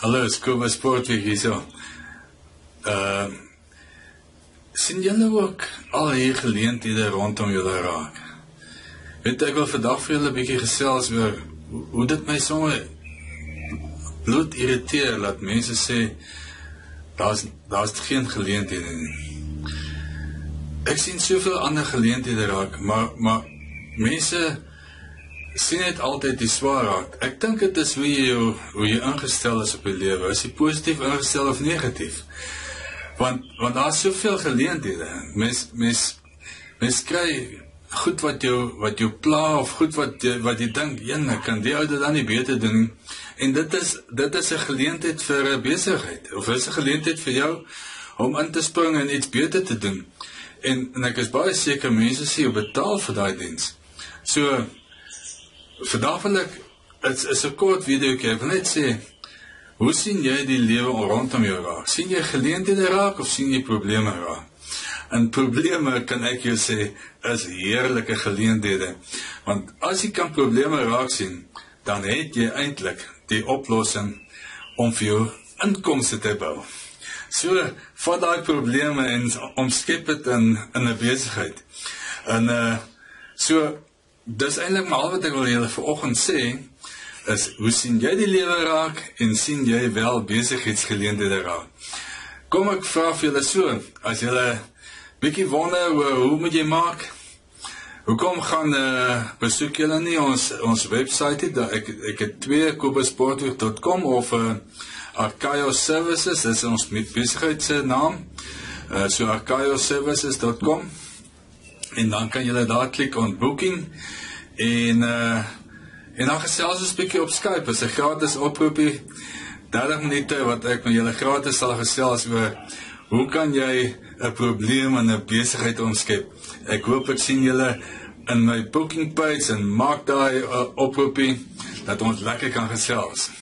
Hallo, is Kobus Sportweek hier so. Sien julle ook al hier geleenthede rondom julle raak? Weet ek wil vandag vir julle 'n bietjie gesels oor hoe dit my sommer bloed irriteer, dat mense sê, daar's geen geleenthede nie. Ek sien soveel ander geleenthede raak, maar mense sien net altyd die swaar raak. Ek dink dit is hoe jy ingestel is op die lewe. Is jy positief ingestel of negatief? Want daar's soveel geleenthede. Mens kry goed wat jou pla, of goed wat jy dink, kan die ou dit dan nie beter doen nie. En dit is 'n geleentheid vir 'n besigheid, of is 'n geleentheid vir jou om in te spring en iets beter te doen. En ek is baie seker mense sê jy betaal vir daai diens. So vandag wil ek, is 'n kort video, ek wil net sê, hoe sien jy die lewe rondom jou raak? Sien jy geleenthede raak, of sien jy probleme raak? En probleme, kan ek jou sê, is heerlike geleenthede. Want as jy kan probleme raak sien, dan het jy eintlik die oplossing om vir jou inkomste te bou. So, vat daai probleme en omskep dit in 'n besigheid. En so, dis eintlik maar al wat ek wil julle vanoggend sê, is hoe sien jy die lewe raak, en sien jy wel besigheidsgeleenthede raak? Kom ek vra vir julle so, as julle bietjie wonder hoe moet jy maak? Hoekom gaan besoek julle nie ons website het? Ek het 2, kobusportweek.com of Archaio Services, dis ons besigheidse naam. So archaioservices.com. En dan kan julle daar klik on booking, en dan gesels ons 'n bietjie op Skype, is 'n gratis oproepie, 30 minute wat ek met julle gratis sal gesels oor, hoe kan jy 'n probleem in 'n besigheid omskep. Ek hoop ek sien julle in my booking page, en maak daai oproepie, dat ons lekker kan gesels.